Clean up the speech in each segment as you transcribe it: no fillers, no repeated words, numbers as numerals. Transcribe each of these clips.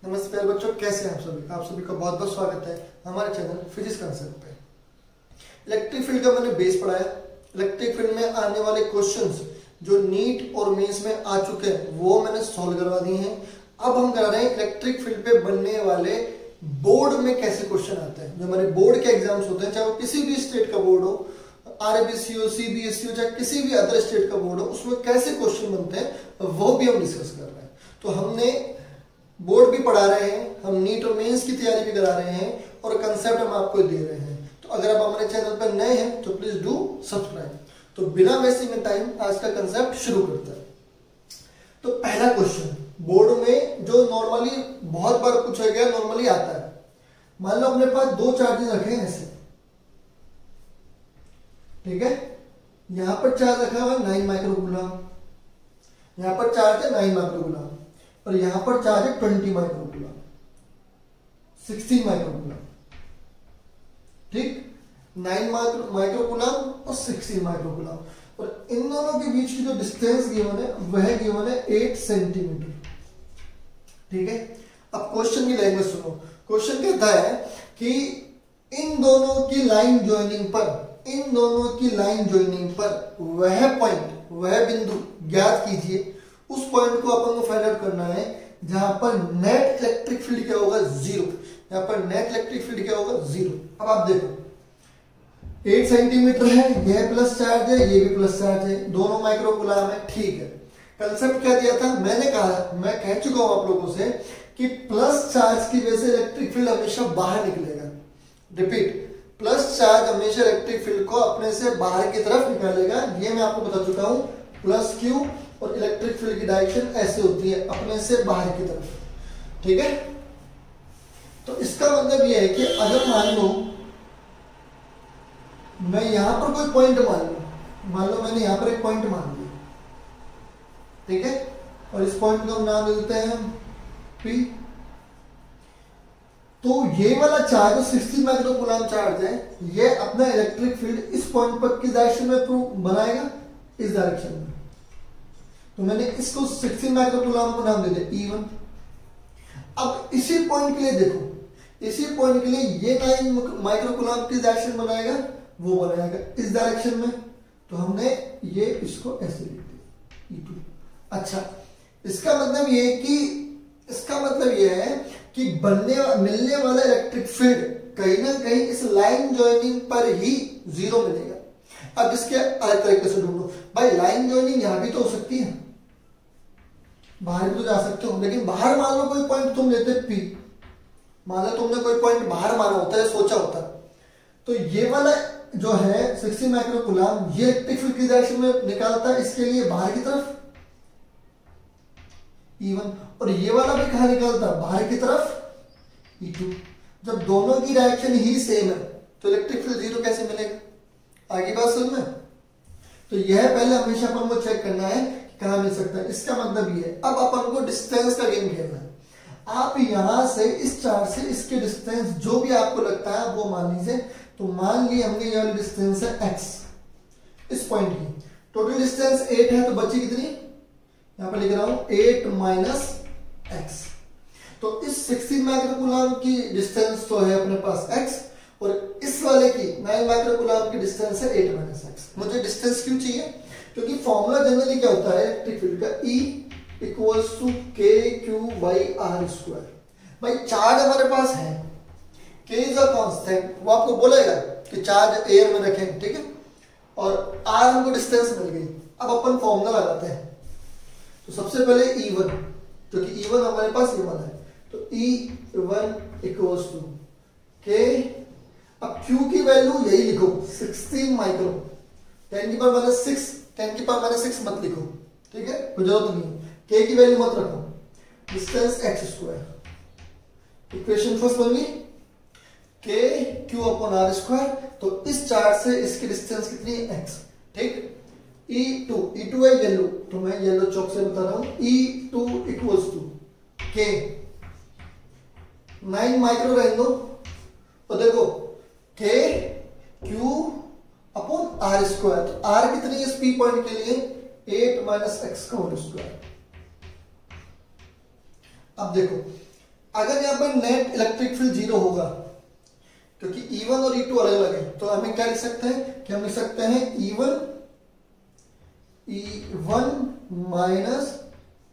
नमस्ते बच्चों, कैसे हैं आप सभी का बहुत बहुत स्वागत है हमारे चैनल फिजिक्स कंसेप्ट पे। इलेक्ट्रिक फील्ड का मैंने बेस पढ़ाया। इलेक्ट्रिक फील्ड में आने वाले क्वेश्चंस जो नीट और मेंस में आ चुके हैं वो मैंने सॉल्व करवा दिए हैं। अब हम कर रहे हैं इलेक्ट्रिक फील्ड पे बनने वाले बोर्ड में कैसे क्वेश्चन आते हैं। जो हमारे बोर्ड के एग्जाम्स होते हैं, चाहे वो किसी भी स्टेट का बोर्ड हो, आरबीसी हो, सीबीएसई हो, चाहे किसी भी अदर स्टेट का बोर्ड हो, उसमें कैसे क्वेश्चन बनते हैं वो भी हम डिस्कस कर रहे हैं। तो हमने बोर्ड भी पढ़ा रहे हैं, हम नीट और मेंस की तैयारी भी करा रहे हैं और कंसेप्ट हम आपको दे रहे हैं। तो अगर आप हमारे चैनल पर नए हैं तो प्लीज डू सब्सक्राइब। तो बिना वेस्टिंग टाइम आज का कंसेप्ट शुरू करते हैं। तो पहला क्वेश्चन बोर्ड में जो नॉर्मली बहुत बार पूछा गया, नॉर्मली आता है। मान लो अपने पास दो चार्जेस रखे हैं ऐसे, ठीक है। यहां पर चार्ज रखा हुआ है 9 माइक्रोकूलम, यहां पर चार्ज है 9 माइक्रोकूलम और यहां पर चार्ज है 20 माइक्रोकूलम, 16 माइक्रोकूलम, ठीक। 9 माइक्रोकूलम और 16 माइक्रोकूलम, और इन दोनों के बीच की जो डिस्टेंस गिवन है वह गिवन है 8 सेंटीमीटर, ठीक है। अब क्वेश्चन की लैंग्वेज सुनो। क्वेश्चन कहता है कि इन दोनों की लाइन ज्वाइनिंग पर वह पॉइंट, वह बिंदु ज्ञात कीजिए। उस पॉइंट को अपन को फाइंड आउट करना है जहां पर नेट इलेक्ट्रिक फील्ड क्या होगा, 0। यहां पर नेट इलेक्ट्रिक फील्ड क्या होगा, 0। अब आप देखो 8 सेंटीमीटर है, यह प्लस चार्ज है, ये भी प्लस चार्ज है, दोनों माइक्रोकूलम है, ठीक है। कंसेप्ट क्या दिया था, मैं कह चुका हूं आप लोगों से कि प्लस चार्ज की वजह से इलेक्ट्रिक फील्ड हमेशा बाहर निकलेगा। रिपीट, प्लस चार्ज हमेशा इलेक्ट्रिक फील्ड को अपने से बाहर की तरफ निकालेगा। ये मैं आपको बता चुका हूं। प्लस क्यू और इलेक्ट्रिक फील्ड की डायरेक्शन ऐसे होती है, अपने से बाहर की तरफ, ठीक है। तो इसका मतलब यह है कि अगर मान लो मैं यहां पर कोई पॉइंट मान लो मैंने यहां पर एक पॉइंट मान लिया, ठीक है, और इस पॉइंट को हम नाम दे देते हैं P। तो ये वाला चार्ज जो 16 माइक्रोकूलम चार्ज है, ये अपना इलेक्ट्रिक फील्ड इस पॉइंट पर किस डायरेक्शन में बनाएगा, इस डायरेक्शन में। तो मैंने इसको 16 माइक्रोकूलम को नाम दे दिया E1। अब इसी पॉइंट के लिए देखो, इसी पॉइंट के लिए ये 9 माइक्रोकूलम किस डायरेक्शन बनाएगा, वो बनाएगा इस डायरेक्शन में। तो हमने ये इसको ऐसे लिख दिया E2। अच्छा, इसका मतलब ये है कि मिलने वाला इलेक्ट्रिक फील्ड कहीं ना कहीं इस लाइन ज्वाइनिंग पर ही 0 मिलेगा। अब इसके अलग तरीके से ढूंढो भाई, लाइन ज्वाइनिंग यहां भी तो हो सकती है, बाहर भी तो जा सकते हो, लेकिन बाहर मान लो कोई पॉइंट तुम लेते P, मान लो तुमने कोई पॉइंट बाहर माना होता है, सोचा होता, तो ये वाला जो है 16 माइक्रोकूलम ये इलेक्ट्रिक फील्ड की डायरेक्शन में निकालता है, इसके लिए बाहर की तरफ E1, और ये वाला भी कहां निकालता है, बाहर की तरफ E2। जब दोनों की डायरेक्शन ही सेम है तो इलेक्ट्रिक फील्ड 0 कैसे मिलेगा, आगे बात समझ में। तो यह पहले हमेशा अपन को चेक करना है कि कहां मिल सकता है। इसका मतलब ये है, अब अपन को डिस्टेंस का गेम खेलना है। आप यहां से इस चार्ज से इसके डिस्टेंस जो भी आपको लगता है वो मान लीजिए। तो मान ली हमने ये वाली डिस्टेंस है x, इस पॉइंट की टोटल डिस्टेंस 8 है, तो बची कितनी, यहां पर लिख रहा हूं 8 माइनस x। तो इस 16 माइक्रोकूलम की डिस्टेंस तो है अपने पास x, और इस वाले की 9 माइक्रोकूलम की डिस्टेंस है 8 माइनस x। मुझे डिस्टेंस क्यों चाहिए, क्योंकि फॉर्मूला जनरली क्या होता है इलेक्ट्रिक फील्ड का, E इक्वल्स टू kq/r²। भाई चार्ज हमारे पास है, k इज अ कांस्टेंट, वो आपको बोलेगा कि चार्ज एयर में रखें, ठीक है, और r हमको डिस्टेंस मिल गई। अब अपन फॉर्मूला लगाते हैं। तो सबसे पहले E1, क्योंकि E1 हमारे पास ये वाला है, तो E1 इक्वल्स टू k। अब Q की वैल्यू यही लिखो 16 माइक्रो, 10 की पावर माइनस 6, 10 की पावर माइनस 6 मत लिखो, ठीक है, कोई जरूरत नहीं। k की वैल्यू मत रखो, डिस्टेंस x²। इक्वेशन फर्स्ट बन गई kq/r²। तो इस चार्ज से इसकी डिस्टेंस कितनी है, x, ठीक। E2 है येलो, तो मैं येलो चौक से बता रहा हूं, E2 equals to k 9 micro रहने दो, तो देखो kq/r²। तो r कितनी है इस P पॉइंट के लिए, 8 माइनस x²। अब देखो अगर यहाँ पर नेट इलेक्ट्रिक फील्ड जीरो होगा, क्योंकि E1 और E2 अलग अलग है, तो हमें क्या लिख सकते हैं कि हम लिख सकते हैं E1 minus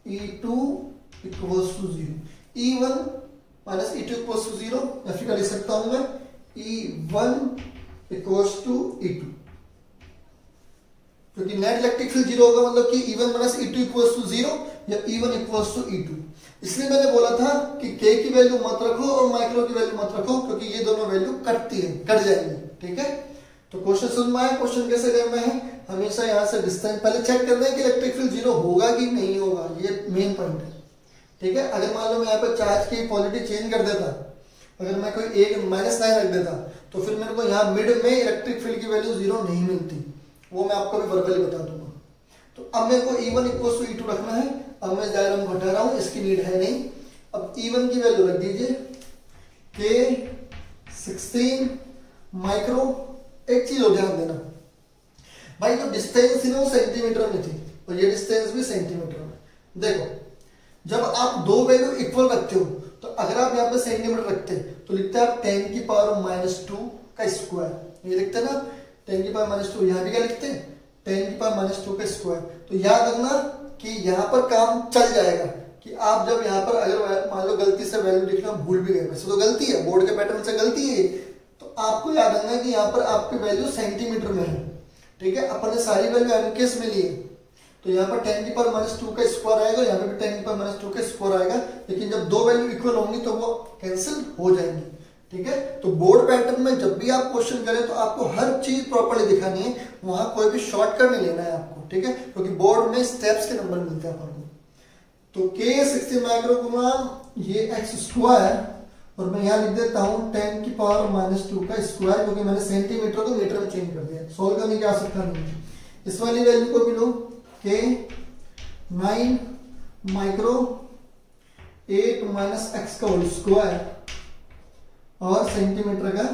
E2 equals to 0। E1 minus E2 equals to 0, या फिर क्या लिख सकता हूं मैं E1 इक्वल्स टू E2, क्योंकि नेट इलेक्ट्रिक फील्ड जीरो होगा मतलब कि E1 minus E2 equals to 0 या E1 इक्वल्स टू E2। इसलिए मैंने बोला था कि K की वैल्यू मत रखो और माइक्रो की वैल्यू मत रखो, क्योंकि ये दोनों वैल्यू कटती है, कट जाएंगी। ठीक है, तो क्वेश्चन समझ में आया। क्वेश्चन कैसे करना है, हमेशा यहां से डिस्टेंस पहले चेक करना है कि इलेक्ट्रिक फील्ड जीरो होगा कि नहीं होगा, ये मेन पॉइंट है। ठीक है, अगर मान लो मैं यहाँ पर चार्ज की क्वालिटी चेंज कर देता, अगर मैं कोई एक -9 रख देता, तो फिर मेरे को यहाँ मिड में इलेक्ट्रिक फील्ड की वैल्यू 0 नहीं मिलती, वो मैं आपको भी वर्बली बता दूंगा। तो अब मेरे को E1 इक्वल टू E2 रखना है। अब मैं डायग्राम घटा रहा हूं, इसकी नीड है नहीं। अब E1 की वैल्यू रख दीजिए K 16 माइक्रो। एक चीज और ध्यान देना भाई, जो डिस्टेंस थी ना वो सेंटीमीटर में थी और ये डिस्टेंस भी सेंटीमीटर में। देखो, जब आप दो वैल्यू इक्वल रखते हो, तो अगर आप यहाँ पे सेंटीमीटर रखते तो लिखते हैं आप 10 की पावर -2 का स्क्वायर, ये लिखते हैं ना 10 की पावर -2। यहाँ भी क्या लिखते हैं 10 की पावर -2 का स्क्वायर। तो याद रखना कि यहाँ पर काम चल जाएगा कि आप जब यहाँ पर अगर मान लो गलती से वैल्यू लिखना भूल भी गए, वैसे तो गलती है, बोर्ड के पैटर्न से गलती है, तो आपको याद रखना है कि यहाँ पर आपकी वैल्यू सेंटीमीटर में है। ठीक है, अपन ने सारी वैल्यू एमकेस में ली है, तो यहाँ पर 10 की पावर -2 का स्क्वायर आएगा, यहाँ पे भी 10 की पावर -2 का स्क्वायर आएगा, लेकिन जब दो वैल्यू इक्वल होंगी तो वो कैंसिल हो जाएंगी। ठीक है, तो बोर्ड पैटर्न में जब भी आप क्वेश्चन करें तो आपको हर चीज प्रॉपर्ली दिखानी है, वहां कोई भी शॉर्टकट नहीं लेना है आपको। ठीक है, क्योंकि बोर्ड में स्टेप्स के नंबर मिलते हैं अपन को। तो K 16 माइक्रो गुना ये x स्क्वायर, और मैं यहां लिख देता हूं 10 की पावर -2 का स्क्वायर, क्योंकि मैंने सेंटीमीटर को मीटर में चेंज कर दिया। सोल्व करने की आवश्यकता नहीं है। इस वाली वैल्यू को भी लो, K 9 माइक्रो 8 माइनस x का होल स्क्वायर, और सेंटीमीटर का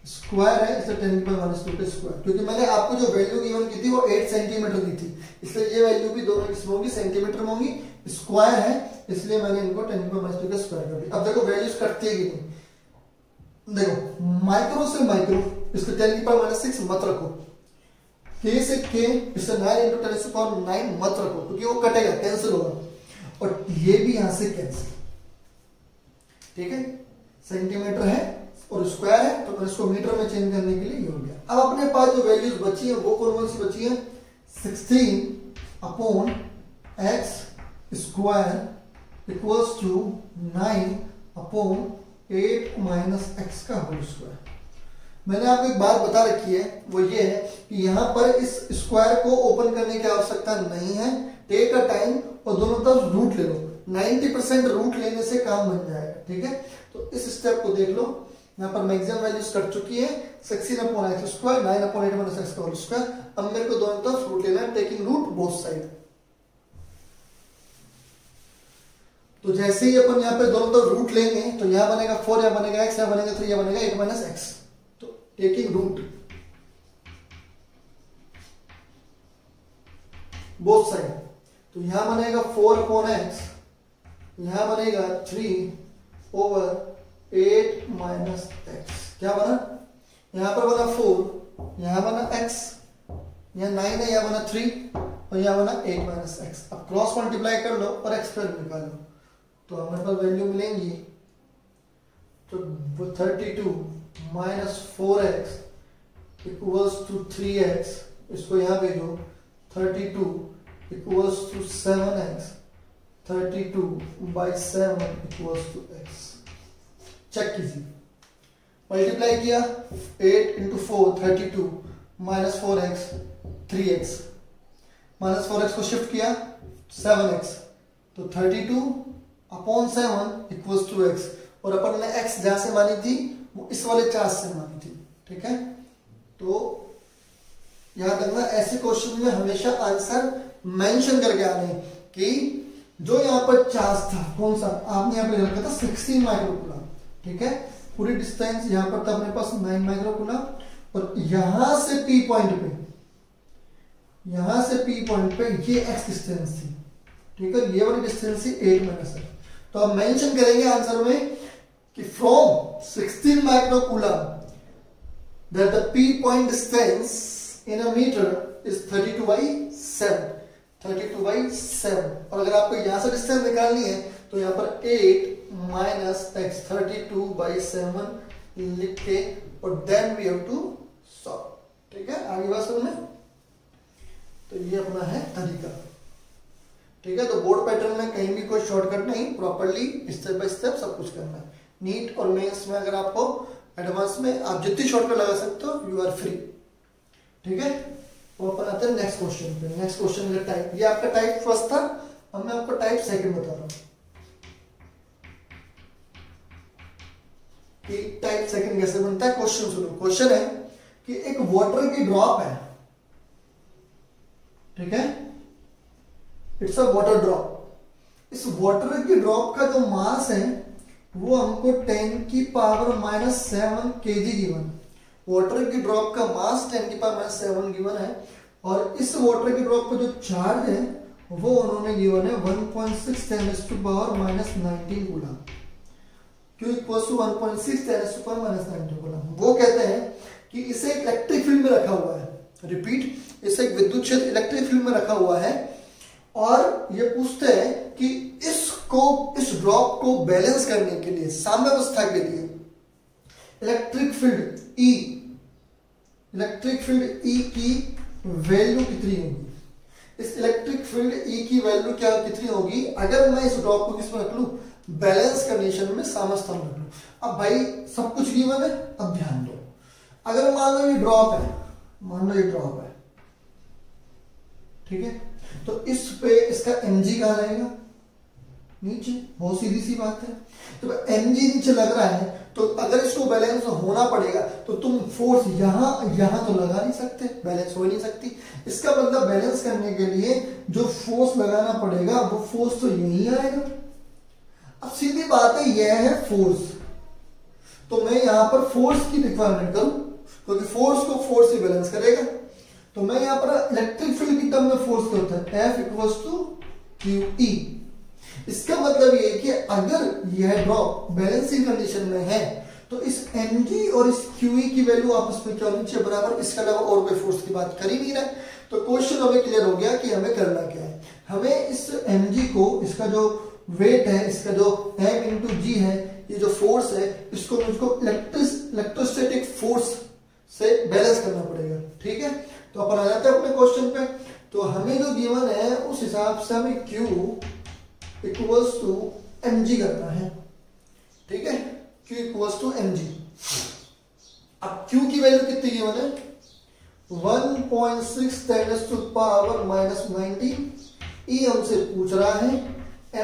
स्क्वायर है, इसलिए 10 की पावर -2 का स्क्वायर। क्योंकि मैंने आपको जो वैल्यू गिवन की थी वो 8 सेंटीमीटर दी थी, इसलिए ये वैल्यू भी दोनों किसमें होंगी, सेंटीमीटर में होंगी। स्क्वायर है इसलिए मैंने इनको 10 की पावर -2 का स्क्वायर कर दिया। अब देखो वैल्यूज कटती है कि नहीं। देखो माइक्रो से माइक्रो, इसको 10 की पावर -6 मत रखो, K से K, इससे 9 × 10 की पावर 9 मत रखो, क्योंकि वो कटेगा, कैंसिल होगा, और ये भी यहां से कैंसिल। ठीक है, सेंटीमीटर है और स्क्वायर है, तो मैं इसको मीटर में चेंज करने के लिए ये हो गया। अब अपने पास जो वैल्यूज बची है वो कौन सी बची है, 16 upon x square equals to 9 upon 8 minus x का होल स्क्वायर। मैंने आपको एक बात बता रखी है, वो ये है कि यहाँ पर इस स्क्वायर को ओपन करने की आवश्यकता नहीं है। टेक अ टाइम और दोनों तरफ रूट ले लो, 90% रूट लेने से काम बन जाएगा। ठीक है, तो इस स्टेप को देख लो, यहाँ पर मैक्सिमम वैल्यूज कट चुकी है, 16 upon x square 9 upon 8 minus x का होल स्क्वायर। अब मेरे को दोनों तरफ रूट लेना है, टेकिंग रूट बोथ साइड। तो जैसे ही अपन यहाँ पे दोनों तरफ रूट लेंगे तो यहाँ बनेगा 4, यहाँ बनेगा x, यहाँ बनेगा 3, यहाँ बनेगा 8 माइनस x। तो टेकिंग रूट बोथ साइड, तो यहाँ बनेगा 4 अपॉन x, यहाँ बनेगा 3 ओवर 8 माइनस x। क्या बना, यहाँ पर बना 4, यहाँ बना x, यहाँ 9 है, यहाँ बना 3 और यहाँ बना 8 माइनस x। अब क्रॉस मल्टीप्लाई कर लो और x स्क्वायर निकाल लो, तो हमारे पास वैल्यू मिलेंगी, तो 32 minus 4x equals to 3x, इसको यहाँ भेजो, 32 equals to 7x, 32/7 equals to x। Check कीजिए, मल्टीप्लाई किया 8 × 4 32 minus 4x 3x, minus 4x को शिफ्ट किया 7x, तो 32 अपॉन 7 इक्वल्स टू x, और अपन ने x जहां से मानी थी वो इस वाले चार्ज से मानी थी। ठीक है, तो याद रखना ऐसे क्वेश्चन में हमेशा आंसर मेंशन करके आने कि जो यहाँ पर चार्ज था कौन सा, आपने यहाँ पर रखा था 16 माइक्रोकूलम। ठीक है, पूरी डिस्टेंस यहाँ पर था अपने पास 9 माइक्रोकूलम, और यहां से P पॉइंट पे, यहां से P पॉइंट पे ये x डिस्टेंस थी। ठीक है, ये वाली डिस्टेंस थी 8 माइनस x, तो हम मेंशन करेंगे आंसर में कि from 16 microcoulomb that the P point distance in a meter is 32/7 32/7। और अगर आपको यहां से डिस्टेंस निकालनी है तो यहां पर 8 माइनस x 32/7 लिख के और then we have to solve. ठीक है, आगे बात समझ में। तो ये अपना है तरीका। ठीक है, तो बोर्ड पैटर्न में कहीं भी कोई शॉर्टकट नहीं, प्रॉपरली स्टेप बाय स्टेप सब कुछ करना है। नीट और मेंस में अगर आपको एडवांस में आप जितनी शॉर्टकट लगा सकते हो, यू आर फ्री। ठीक है, तो अपन आते हैं नेक्स्ट क्वेश्चन पे। नेक्स्ट क्वेश्चन का टाइप, ये आपका टाइप फर्स्ट था, अब मैं आपको टाइप सेकंड बता रहा हूं कि टाइप सेकंड कैसे बनता है। क्वेश्चन सुनो, क्वेश्चन है कि एक वाटर की ड्रॉप है, ठीक है, इट्स अ वाटर ड्रॉप। इस वाटर की ड्रॉप का जो मास है वो हमको 10⁻⁻7 kg गिवन। वाटर की ड्रॉप का मास 10⁻⁻7 गिवन है और इस वाटर की ड्रॉप का जो चार्ज है वो उन्होंने गिवन है 1.6 10⁻⁻19 coulomb. Q equals to 1.6 10⁻⁻19 coulomb. वो कहते हैं कि इसे एक इलेक्ट्रिक फील्ड में रखा हुआ है, रिपीट, इसे एक विद्युत क्षेत्र इलेक्ट्रिक फील्ड में रखा हुआ है और ये पूछते हैं कि इस ड्रॉप को बैलेंस करने के लिए, साम्यावस्था के लिए इलेक्ट्रिक फील्ड E की वैल्यू कितनी होगी। इस इलेक्ट्रिक फील्ड E की वैल्यू क्या कितनी होगी अगर मैं इस ड्रॉप को किसमें रख लूं, बैलेंस कंडीशन में साम्यावस्था में रख लूं। अब भाई सब कुछ गिवन है, अब ध्यान दो, अगर मान लो ये ड्रॉप है, मान लो ये ड्रॉप है, ठीक है, तो इस पे इसका mg कहां रहेगा, नीचे। बहुत सीधी सी बात है, तो mg नीचे लग रहा है तो अगर इसको बैलेंस होना पड़ेगा तो तुम फोर्स यहां तो लगा नहीं सकते, बैलेंस हो नहीं सकती। इसका मतलब बैलेंस करने के लिए जो फोर्स लगाना पड़ेगा वो फोर्स तो यही आएगा। अब सीधी बात है, यह है फोर्स, तो मैं यहां पर फोर्स की रिक्वायरमेंट करूं क्योंकि फोर्स को फोर्स ही बैलेंस करेगा। तो मैं यहां पर इलेक्ट्रिक फील्ड की टर्म में फोर्स क्या होता है, F इक्वल्स टू QE। इसका मतलब ये कि अगर यह ड्रॉप बैलेंसिंग कंडीशन में है तो इस mg और इस QE की वैल्यू आपस में क्या होनी चाहिए, बराबर। इसके अलावा और कोई फोर्स की बात कर ही नहीं रहा। तो क्वेश्चन हमें क्लियर हो गया कि हमें करना क्या है। हमें इस mg को, इसका जो वेट है, इसका जो m इंटू जी है, ये जो फोर्स है, इसको मुझको इलेक्ट्रोस्टैटिक फोर्स से बैलेंस करना पड़ेगा। ठीक है, तो अपन आ जाते हैं अपने क्वेश्चन पे। तो हमें जो गिवन है उस हिसाब से हमें Q इक्वल्स टू mg करना है। ठीक है, Q इक्वल्स टू mg। अब Q की वैल्यू कितनी गिवन है, 1.6 10⁻⁻19। E हमसे पूछ रहा है,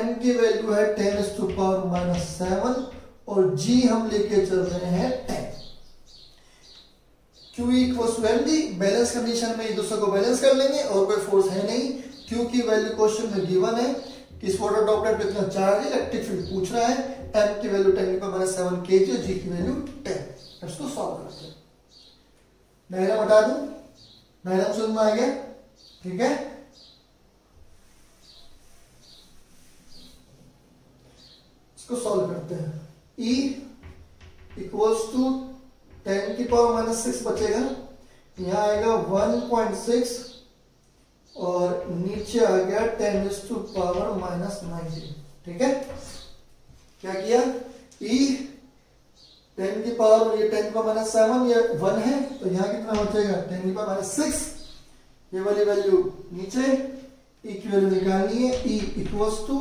m की वैल्यू है 10⁻⁻7 और g हम लेके चल रहे हैं 10। Q equals to mg, balance condition में एक दूसरे को बैलेंस कर लेंगे और कोई फोर्स है नहीं। Q की वैल्यू क्वेश्चन में गिवन है कि इस वाटर ड्रॉपलेट पे कितना चार्ज है, इलेक्ट्रिक फील्ड पूछ रहा है, m की वैल्यू 10⁻⁻7 kg और g की वैल्यू 10। इसको सॉल्व करते हैं। डायग्राम हटा दूं, डायग्राम समझ में आ गया, ठीक है। इसको सॉल्व करते हैं। E इक्वल्स टू 10⁻⁻6 बचेगा, यहां आएगा 1.6 और नीचे आ गया 10⁻⁻19। ठीक है, क्या किया, E 10 की पावर, ये 10⁻⁻7 ये 1 है तो यहां कितना बचेगा 10⁻⁻6, ये वाली वैल्यू नीचे, E की वैल्यू निकालनी है। E equals to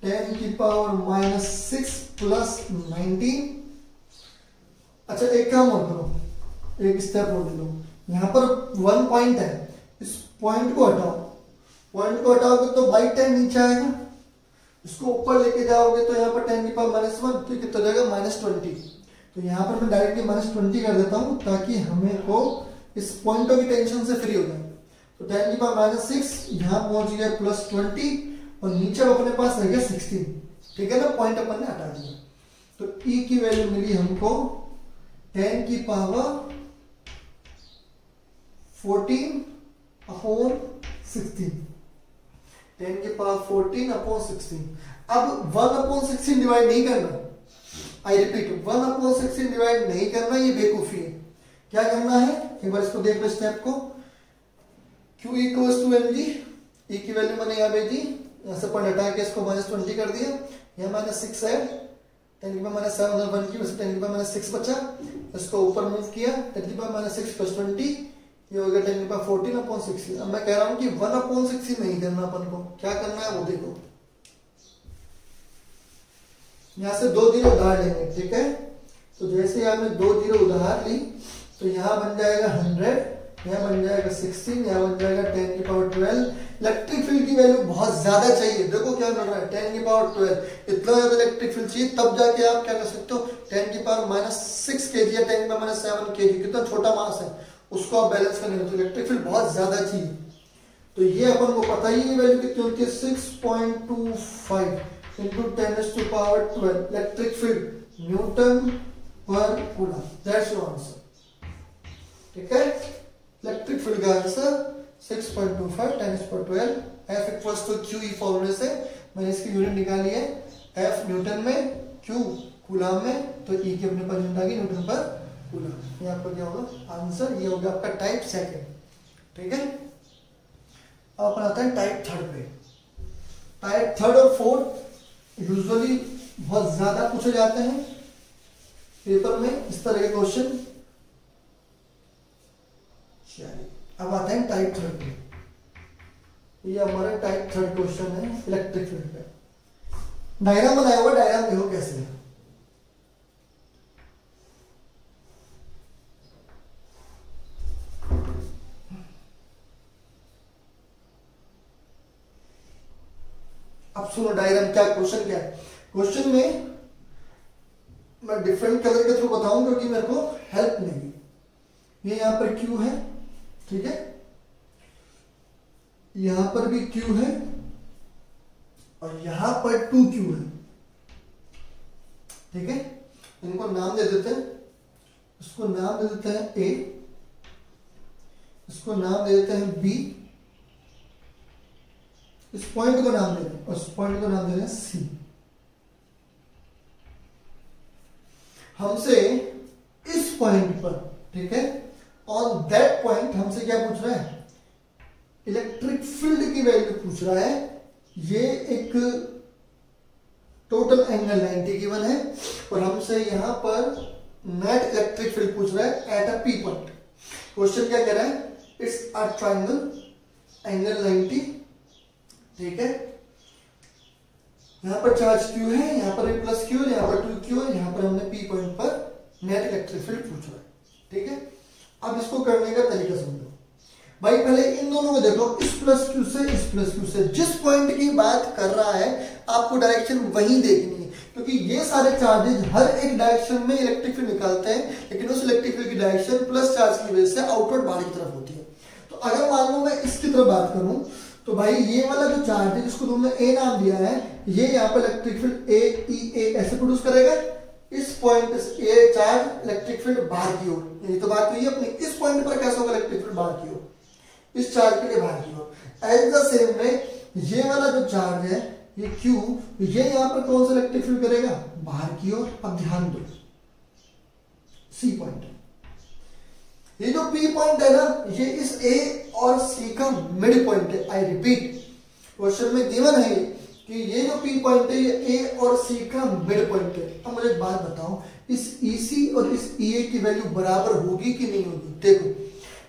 10⁻⁻6 plus 19। अच्छा एक काम और करो, एक स्टेप और ले लो, यहां पर 1 पॉइंट है, इस पॉइंट को हटाओ, पॉइंट को हटाओगे तो बाई 10 नीचे आएगा, इसको ऊपर लेके जाओगे तो यहाँ पर 10⁻⁻1 तो कितना जाएगा -20। तो यहाँ पर मैं डायरेक्टली -20 कर देता हूँ ताकि हमें को इस पॉइंटों की टेंशन से फ्री हो जाए। तो 10⁻⁻6 यहाँ पहुंच गया +20 और नीचे अपने पास रह गया 16। ठीक है ना, पॉइंट अपन ने हटा दिया। तो E की वैल्यू मिली हमको 10⁻14/16। 10 की पावर 14/16। अब 1/16 डिवाइड नहीं करना, आई रिपीट 1/16 डिवाइड नहीं करना, ये बेवकूफी है। क्या करना है, एक बार इसको देख लो स्टेप को। Q equals to mg, e की वैल्यू मैंने यहाँ भेजी, यहाँ से पॉइंट हटा के इसको -20 कर दिया, यहाँ -6 है, 10 की पावर -7 और 1 की वजह से 10 की पावर -6 बचा, इसको ऊपर मूव किया, 10 की पावर -6 + 20, ये हो गया 10 की पावर 14/16। अब मैं कह रहा हूँ कि 1/16 नहीं करना, अपन को क्या करना है वो देखो। यहाँ से 2 जीरो उधार लेंगे, ठीक है। तो जैसे हमने 2 जीरो उधार ली, तो यहाँ बन जाएगा 100, यहाँ बन जाएगा 16, यहाँ बन जाएगा 10 की पावर 12। इलेक्ट्रिक फील्ड की वैल्यू बहुत ज्यादा चाहिए, देखो क्या मिल रहा है 10 की पावर 12। इतना ज्यादा इलेक्ट्रिक फील्ड चाहिए, तब जाके आप क्या कर सकते हो, 10 की पावर -6 kg या 10 की पावर -7 kg, कितना छोटा मास है उसको आप बैलेंस करने में, तो इलेक्ट्रिक फील्ड बहुत ज्यादा चाहिए। तो ये अपन को पता ही, ये वैल्यू कितनी होती है 6.25 into 10⁻12 electric field newton per coulomb. That's your answer, ठीक है। इलेक्ट्रिक फील्ड का answer 6.25 10⁻12। F equals to QE फॉर्मूले से मैंने इसकी यूनिट निकाली है, F न्यूटन में, Q कूलम में, तो E की अपने पास यूनिट आ गई न्यूटन पर कूलम। ये आपका क्या होगा आंसर, ये होगा आपका टाइप सेकंड, ठीक है। अब अपन आता है टाइप थर्ड पे। टाइप थर्ड और फोर्थ यूजुअली बहुत ज्यादा पूछे जाते हैं पेपर में इस तरह के क्वेश्चन। अब आते हैं टाइप थर्ड पे। ये हमारा टाइप थर्ड क्वेश्चन है इलेक्ट्रिक फील्ड पे। डायग्राम बनाया हुआ, डायग्राम देखो कैसे है। अब सुनो डायग्राम क्या, क्वेश्चन क्या है। क्वेश्चन में मैं डिफरेंट कलर के थ्रू बताऊंगा क्योंकि मेरे को हेल्प मिलेगी। ये यहां पर Q है, ठीक है, यहां पर भी Q है और यहां पर 2Q है, ठीक है। इनको नाम दे देते हैं, इसको नाम दे देते हैं A, इसको नाम दे देते हैं B, इस पॉइंट को नाम दे दें और इस पॉइंट को नाम दे दें C। हमसे इस पॉइंट पर, ठीक है, ऑन दैट पॉइंट हमसे क्या पूछ रहा है, इलेक्ट्रिक फील्ड की वैल्यू पूछ रहा है। ये एक टोटल एंगल 90 गिवन है और हमसे यहां पर नेट इलेक्ट्रिक फील्ड पूछ रहा है at a P point. Question क्या कह रहा है, इट्स अ ट्रायंगल एंगल 90, ठीक है। यहां पर चार्ज Q है, यहां पर भी प्लस Q है, यहां पर 2Q है, यहां पर हमने P पॉइंट पर नेट इलेक्ट्रिक फील्ड पूछ रहा है, ठीक है। अब इसको करने का तरीका समझो भाई। पहले इन दोनों को देखो, इस प्लस Q से इस प्लस Q से, जिस पॉइंट की बात कर रहा है आपको डायरेक्शन वही देखनी है, क्योंकि ये सारे चार्जेस हर एक डायरेक्शन में इलेक्ट्रिक फील्ड निकालते हैं, लेकिन उस इलेक्ट्रिक फील्ड की डायरेक्शन प्लस चार्ज की वजह से आउटवर्ड बाहर की तरफ होती है। तो अगर मान लो मैं इसकी तरफ बात करूं, तो भाई ये वाला जो चार्ज है जिसको तुमने A नाम दिया है, ये यहाँ पर इलेक्ट्रिक फील्ड A ऐसे प्रोड्यूस करेगा। इस पॉइंट पे A चार्ज इलेक्ट्रिक फील्ड बाहर की ओर, यही तो बात हुई है अपनी। इस पॉइंट पर कैसा होगा इलेक्ट्रिक फील्ड बाहर की ओर, इस चार्ज के लिए बाहर की ओर। एज द सेम वे ये वाला जो चार्ज है ये Q, ये यहाँ पर कौन सा इलेक्ट्रिक फील्ड करेगा, बाहर की ओर। अब ध्यान दो C पॉइंट, ये जो P पॉइंट है ना, ये इस A और C का मिड पॉइंट है। आई रिपीट, क्वेश्चन में गिवन है कि ये जो P पॉइंट है ये A और C का मिड पॉइंट है। अब मुझे एक बात बताओ, इस EC और इस EA की वैल्यू बराबर होगी कि नहीं होगी। देखो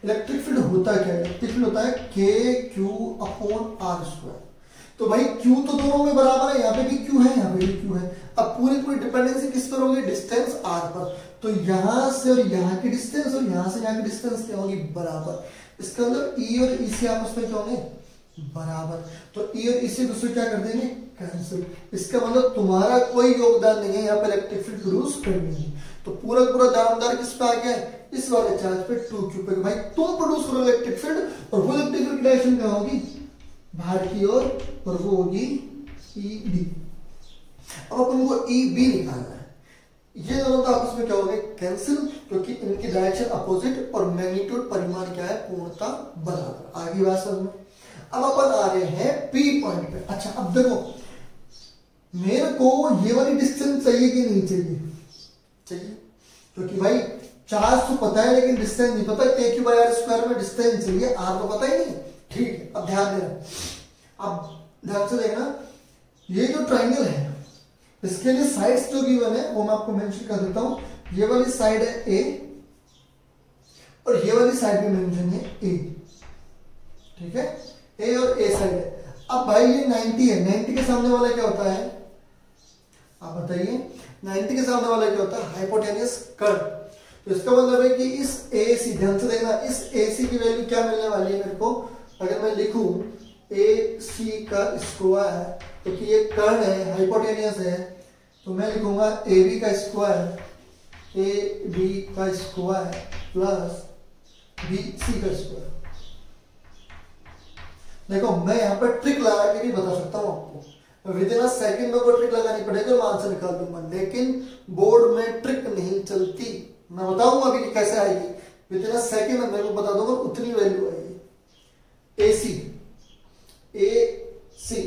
इलेक्ट्रिक फील्ड होता क्या है, इलेक्ट्रिक फील्ड होता है KQ/R²। तो भाई Q तो दोनों में बराबर है, यहाँ पे भी Q है, यहाँ पे भी Q है। अब पूरी डिपेंडेंसी किस पर होगी, डिस्टेंस R पर। तो यहां से और यहाँ की डिस्टेंस और यहां से यहाँ की डिस्टेंस क्या होगी, बराबर। इसका मतलब E और EC आपस में क्या होंगे, बराबर। तो E और EC दूसरे क्या कर देंगे, कैंसिल। इसका मतलब तुम्हारा कोई योगदान नहीं है यहाँ पर इलेक्ट्रिक फील्ड प्रोड्यूस करने में। तो पूरा दारोमदार किस पे आ गया है, इस वाले चार्ज पे 2Q पे। भाई तुम प्रोड्यूस करो इलेक्ट्रिक फील्ड और वो इलेक्ट्रिक फील्ड की डायरेक्शन क्या होगी, बाहर की ओर, और वो होगी EB। अब अपन को EB निकालना है। ये दोनों तो आपस में क्या होंगे, कैंसिल, क्योंकि इनकी डायरेक्शन अपोजिट और मैग्नीट्यूड परिमाण क्या है, पूर्णता बराबर। आगे बात समझ में। अब अपन आ रहे हैं P पॉइंट पे। अच्छा अब देखो मेरे को ये वाली डिस्टेंस चाहिए कि नहीं चाहिए? चाहिए, क्योंकि भाई चार्ज तो पता है लेकिन डिस्टेंस नहीं पता। a cube by r square में डिस्टेंस चाहिए, r तो पता ही नहीं। ठीक है, अब ध्यान देना, अब ध्यान से देखना, ये जो ट्राइंगल है इसके लिए साइड्स जो गिवन है वो मैं आपको मेंशन कर देता हूं। ये वाली साइड है a और ये वाली साइड भी मेंशन है a। ठीक है, a और a साइड है। अब भाई ये 90 है, 90 के सामने वाला क्या होता है आप बताइए? 90 के सामने वाला क्या होता है? Hypotenuse curve. तो इसका मतलब है कि इस AC, ध्यान से देखना, इस AC की वैल्यू क्या मिलने वाली है मेरे को? अगर मैं लिखूं AC का स्क्वायर, क्योंकि ये कर्व है, हाइपोटेनियस है, तो मैं लिखूंगा AB का स्क्वायर, AB का स्क्वायर प्लस BC का स्क्वायर। देखो मैं यहाँ पर ट्रिक लगा के भी बता सकता हूँ आपको, विद इन अ सेकंड में कोई ट्रिक लगानी पड़ेगी मैं आंसर निकाल दूंगा, लेकिन बोर्ड में ट्रिक नहीं चलती। मैं बताऊंगा कि कैसे आएगी, विद इन अ सेकंड में मेरे को बता दूंगा उतनी वैल्यू आएगी। AC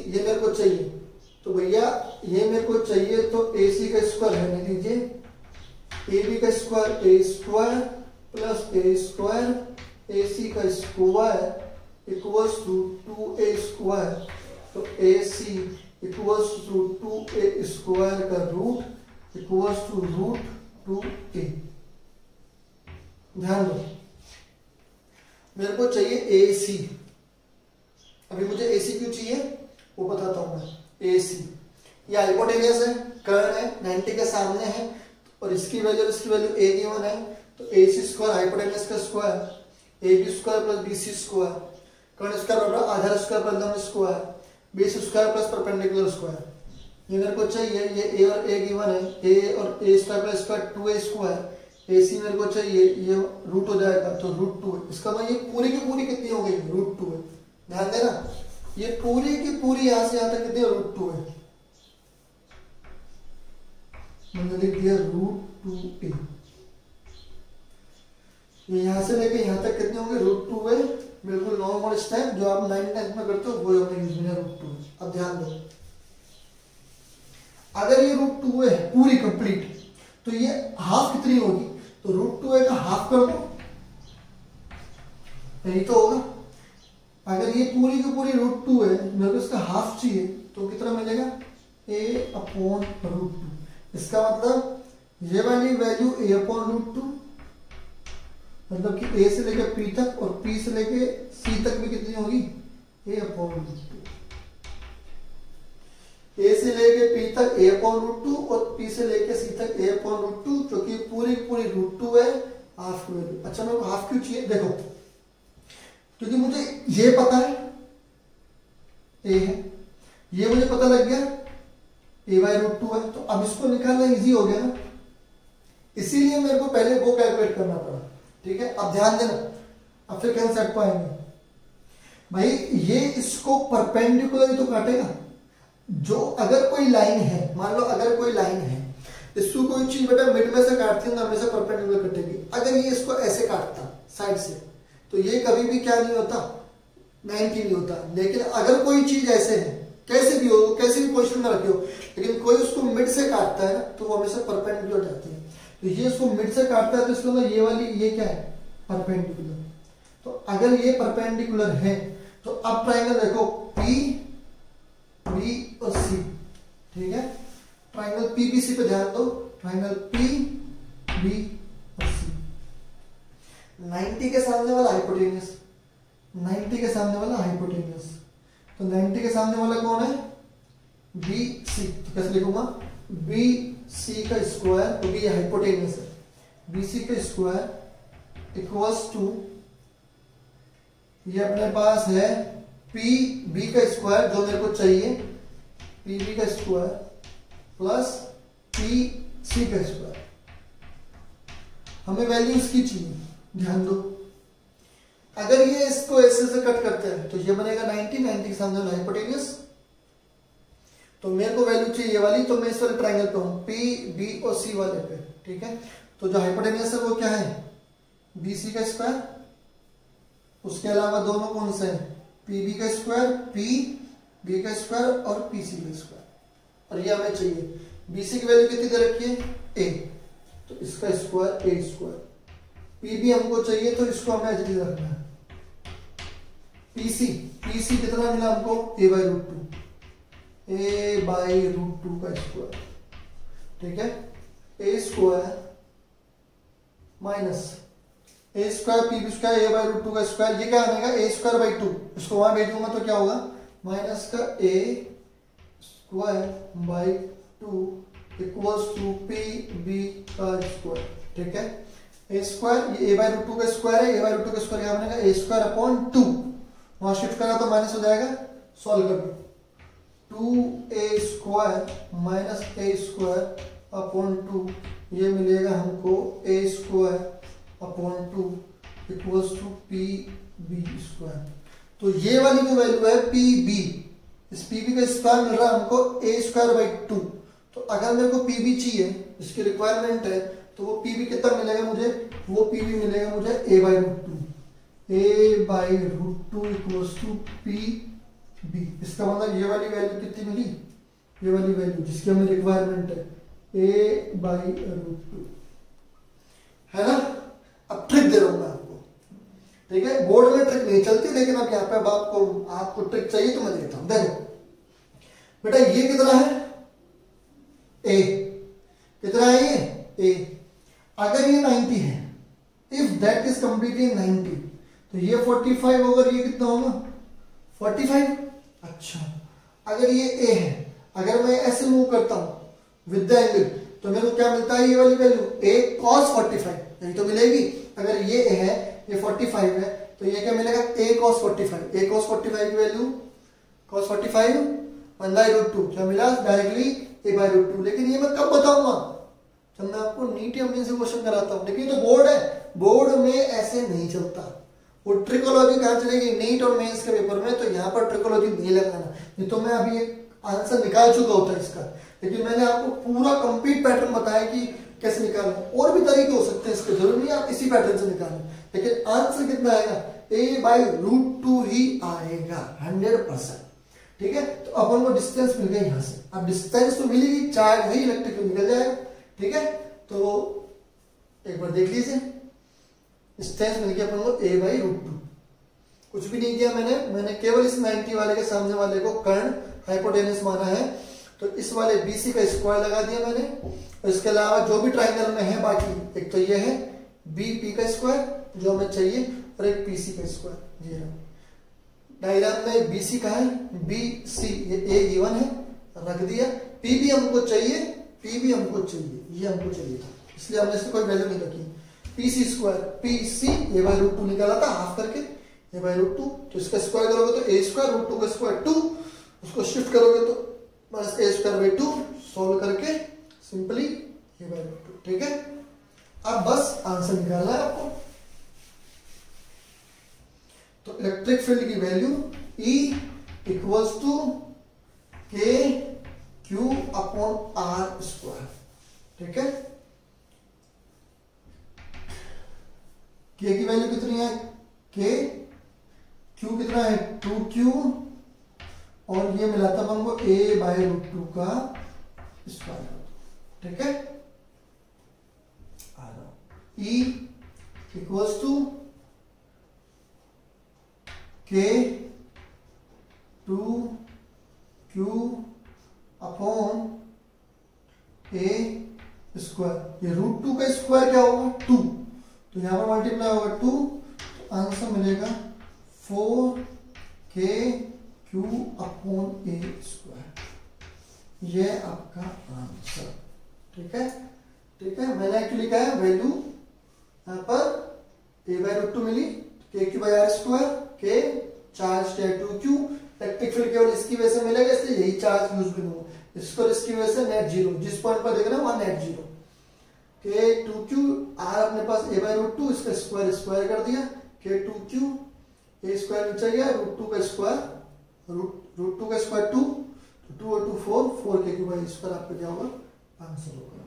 ये मेरे को चाहिए, तो भैया ये मेरे को चाहिए, तो AC का स्क्वायर रहने दीजिए, AB का square A square plus A square, AC का square equals to 2A square, तो AC equals to 2A square का root equals to root 2A। ध्यान दो, मेरे को चाहिए AC। अभी मुझे AC क्यों चाहिए वो बताता हूं मैं। AC ये हाइपोटेनियस है, कर्व है, 90 के सामने है, और इसकी वैल्यू A गिवन है, तो AC स्क्वायर हाइपोटेनियस का square AB square plus BC square, curve square बराबर आधार स्क्वायर प्लस लंब square, BC square plus perpendicular square. ये मेरे को चाहिए, ये A और A गिवन है, A और A square plus square 2A square, AC मेरे को चाहिए, ये रूट हो जाएगा तो रूट 2 है। इसका मतलब ये पूरी की पूरी कितनी हो गई? रूट 2 है। ध्यान देना, ये पूरी की पूरी यहां से यहां तक कितनी? रूट 2 है। मैंने लिख दिया रूट 2A। ये यहां से लेके यहां तक कितने होंगे? रूट 2 है। बिल्कुल नॉर्मल स्टेप जो आप 9th 10th में करते हो वो हमने यूज में रूट 2। अब ध्यान दो, अगर ये रूट 2 है पूरी कंप्लीट, तो ये हाफ कितनी होगी? तो रूट 2 का हाफ कर दो, यही तो होगा। अगर ये पूरी की पूरी रूट 2 है, मेरे को इसका हाफ चाहिए, तो कितना मिलेगा? A upon root 2। इसका मतलब ये वाली वैल्यू A अपॉन रूट 2, मतलब कि A से लेकर P तक और P से लेकर C तक भी कितनी होगी? A upon root 2। A से लेके P तक A अपॉन रूट 2 और P से लेके C तक A अपॉन रूट 2, जो कि पूरी पूरी रूट 2 है, हाफ की वैल्यू। अच्छा मेरे को हाफ क्यों चाहिए? देखो क्योंकि मुझे ये पता है A है, ये मुझे पता लग गया A बाई रूट 2 है, तो अब इसको निकालना इजी हो गया ना, इसीलिए मेरे को पहले वो कैलकुलेट करना पड़ा। ठीक है, अब ध्यान देना, अब फिर कैसे सेट पाएंगे भाई? ये इसको परपेंडिकुलर तो काटेगा। जो अगर कोई लाइन है, मान लो अगर कोई लाइन है, इसको कोई चीज बेटा मिड में से काटती है ना, हमेशा परपेंडिकुलर कटेगी। अगर ये इसको ऐसे काटता साइड से, तो ये कभी भी क्या नहीं होता? 90 नहीं होता। लेकिन अगर कोई चीज ऐसे है, कैसे भी हो, कैसे भी पोजीशन में रखे हो, लेकिन कोई उसको मिड से काटता है ना, तो वो हमेशा परपेंडिकुलर जाती है। तो ये इसको मिड से काटता है, तो इसका मतलब ये वाली ये क्या है? परपेंडिकुलर। तो अगर ये परपेंडिकुलर है, तो अब ट्राइंगल देखो P B और C। ठीक है, ट्राइंगल PBC पे ध्यान दो, ट्राइंगल P B और C। 90 के सामने वाला हाइपोटेनियस, 90 के सामने वाला हाइपोटेनियस, तो 90 के सामने वाला कौन है? BC। तो कैसे लिखूंगा? BC का स्क्वायर, क्योंकि ये हाइपोटेनियस है, BC का स्क्वायर इक्वल्स टू, ये अपने पास है PB का स्क्वायर जो मेरे को चाहिए, PB का स्क्वायर प्लस PC का स्क्वायर। हमें वैल्यू इसकी चाहिए, ध्यान दो। अगर ये इसको ऐसे से कट करते हैं, तो ये बनेगा 90 के सामने वाला हाइपोटेनियस, तो मेरे को वैल्यू चाहिए ये वाली, तो मैं इस वाले ट्राइंगल पे हूं, P B और C वाले पे। ठीक है, तो जो हाइपोटेनियस है वो क्या है? BC का स्क्वायर, उसके अलावा दोनों कौन से हैं? पी बी का स्क्वायर, पी बी का स्क्वायर और पी सी का स्क्वायर, और ये हमें चाहिए बी सी की वैल्यू कितनी दे रखी है, ए, तो इसका स्क्वायर ए स्क्वायर, पी बी हमको चाहिए तो इसको हमें एच डी रखना है, पी सी कितना मिला हमको, ए by root to, A by root two का स्क्वायर, ठीक है, ए square minus A square P B square A by root two का स्क्वायर, ये क्या आएगा ए स्क्वायर बाई टू, इसको वहां भेजूंगा तो क्या होगा, माइनस का ए square by two equals to P B का स्क्वायर, ठीक है, ए स्क्वायर ये ए बाई रूट टू का स्क्वायर है, ए बाई रूट टू का स्क्वायर क्या बनेगा, ए स्क्वायर अपॉन टू, वहां शिफ्ट करा तो माइनस हो जाएगा, सॉल्व कर दो, to A square minus A square upon two, ये मिलेगा हमको ए square upon two equals to P B square, तो ये वाली जो वैल्यू है पी बी, इस पी बी का स्क्वायर मिल रहा है हमको ए स्क्वायर बाई टू, तो अगर मेरे को पी बी चाहिए, इसकी रिक्वायरमेंट है, तो वो पी बी कितना मिलेगा मुझे, वो पी बी मिलेगा मुझे ए by root to, A by root two equals to P B, इसका मतलब ये वाली वैल्यू कितनी मिली, ये वाली वैल्यू जिसकी हमें रिक्वायरमेंट है ए बाई रूट टू, है ना। अब ट्रिक दे रहा हूं मैं आपको, ठीक है, बोर्ड में ट्रिक नहीं चलती, लेकिन अब यहाँ पे अब आपको ट्रिक चाहिए तो मैं देता हूं, देखो बेटा ये कितना है, ए, कितना है ये ए, अगर ये 90 है, इफ दैट इज कंप्लीटली 90, तो ये 45 होगा, ये कितना होगा 45, अच्छा अगर ये ए है, अगर मैं ऐसे मूव करता हूं विद द एंगल, तो मेरे को क्या मिलता है, ये वाली वैल्यू ए cos 45, यही तो मिलेगी, अगर ये ए है, ये 45 है, तो ये क्या मिलेगा ए cos 45, ए cos 45 की value cos 45 1 by root two, क्या मिला directly a by root two, लेकिन ये मैं कब बताऊंगा, जब मैं आपको नीट या मेन से क्वेश्चन कराता हूं, लेकिन ये तो बोर्ड है, बोर्ड में ऐसे नहीं चलता, वो ट्रिकोलॉजी कहां चलेगी, नीट और मेंस के पेपर में, तो यहाँ पर ट्रिकोलॉजी नहीं लगाना, ये तो मैं अभी एक आंसर निकाल चुका होता है इसका, लेकिन मैंने आपको पूरा कंप्लीट पैटर्न बताया कि कैसे निकालना, और भी तरीके हो सकते हैं इसके, जरूरी नहीं आप इसी पैटर्न से निकालें, लेकिन आंसर कितना आएगा, ए बाई रूट टू ही आएगा 100%, ठीक है। तो अपन को डिस्टेंस मिल गया यहां से, अब डिस्टेंस तो मिलेगी, चार्ज है इलेक्ट्रिक निकल जाएगा, ठीक है, तो एक बार देख लीजिए, डिस्टेंस मिल गया अपन को ए बाई रूट टू, कुछ भी नहीं किया मैंने केवल इस 90 वाले के सामने वाले को कर्ण हाइपोटेनस माना है, तो इस वाले BC का स्क्वायर लगा दिया मैंने, और इसके अलावा जो भी ट्राइंगल में है बाकी, एक तो ये है BP का स्क्वायर जो हमें चाहिए, और एक PC का स्क्वायर, ये डायग्राम में BC का है, BC ये A गिवन है, रख दिया, PB हमको चाहिए, PB हमको चाहिए, ये हमको चाहिए था, इसलिए हमने इसको कोई वैल्यू नहीं रखी, PC square PC a by root two निकाला था हाफ करके, ए बाई रूट टू, तो इसका स्क्वायर करोगे तो ए स्क्वायर रूट टू का स्क्वायर 2, उसको शिफ्ट करोगे तो बस ए स्क्वायर बाई 2, सॉल्व करके simply a by root two, ठीक है। अब बस आंसर निकालना है आपको, तो इलेक्ट्रिक फील्ड की value E equals to k q upon r square, ठीक है, के की वैल्यू कितनी है, के, क्यू कितना है 2Q, और ये मिला था हमको ए बाई रूट टू का स्क्वायर, ठीक है, E इक्वल्स टू के 2Q अपॉन ए स्क्वायर, ये रूट टू का स्क्वायर क्या होगा 2, तो यहां पर मल्टीप्लाई होगा 2, तो आंसर मिलेगा 4KQ अपॉन ए स्क्वायर, ये आपका आंसर, ठीक है, ठीक है। मैंने एक्चुअली क्या है वैल्यू यहां पर ए बाई रूट टू मिली, के क्यू बाई आर स्क्वायर, के चार्ज 2Q, इलेक्ट्रिक फील्ड केवल इसकी वजह से मिलेगा, इसलिए यही चार्ज यूज करूंगा, इसको इसकी वजह से नेट जीरो, जिस पॉइंट पर देख रहे हैं वहां नेट जीरो, के 2Q आर अपने पास ए बाई रूट टू, इसका स्क्वायर स्क्वायर कर दिया, के 2Q ए स्क्वायर नीचे गया, रूट टू का स्क्वायर, रूट टू का स्क्वायर 2, तो 2 और 2 4 के क्यू बाई स्क्वायर आपका क्या होगा आंसर होगा,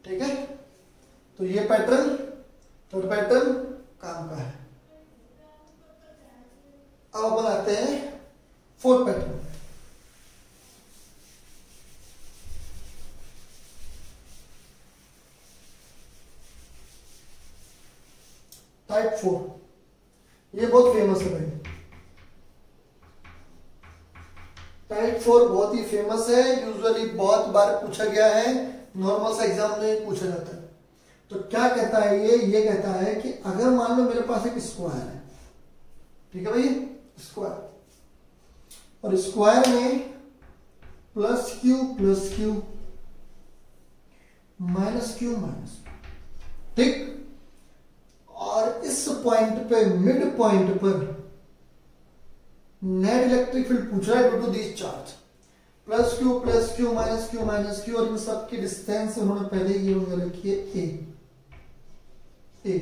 ठीक है। तो ये पैटर्न थर्ड पैटर्न काम का है, अब अपन आते हैं फोर्थ पैटर्न। टाइप 4, ये बहुत फेमस है भाई। टाइप 4 बहुत ही फेमस है, यूजुअली बहुत बार पूछा गया है, नॉर्मल सा एग्जाम में पूछा जाता है। तो क्या कहता है ये कहता है कि अगर मान लो मेरे पास एक स्क्वायर है, ठीक है भाई, स्क्वायर, और स्क्वायर में plus q minus q minus, ठीक, और इस पॉइंट पे, मिड पॉइंट पर नेट इलेक्ट्रिक फील्ड पूछ रहा है due to this charge plus q minus q, और इन सब की डिस्टेंस उन्होंने पहले ये लिखी है ए।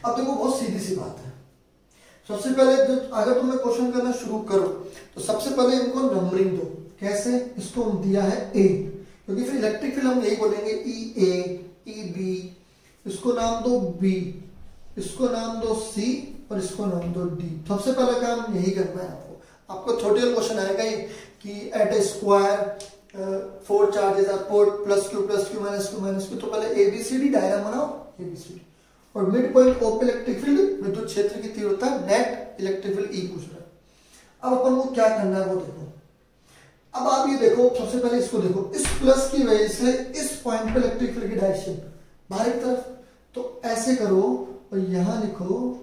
अब देखो बहुत सीधी सी बात है। सबसे पहले जब अगर तुम्हें क्वेश्चन करना शुरू करो तो सबसे पहले इनको नंबरिंग दो। कैसे? इसको दिया है ए, क्योंकि फिर इलेक्ट्रिक फील्ड हम यही बोलेंगे ई ए, ई बी, इसको नाम दो बी, इसको नाम दो सी, और इसको नाम दो डी। सबसे पहला काम यही करना है आपको थ्योरेटिकल क्वेश्चन आएगा ही कि at a square 4 charges are put plus q minus q, तो पहले एबीसीडी डायग्राम बनाओ, एबीसीडी, और मिड पॉइंट ओ पे इलेक्ट्रिक फील्ड, विद्युत क्षेत्र की तीव्रता नेट इलेक्ट्रिक फील्ड ई पूछ रहा है। अब अपन को क्या करना है वो देखो। अब आप ये देखो, सबसे पहले इसको देखो, इस प्लस की वजह से इस पॉइंट पे इलेक्ट्रिक फील्ड की डायरेक्शन बाहर की तरफ, तो ऐसे करो और यहां लिखो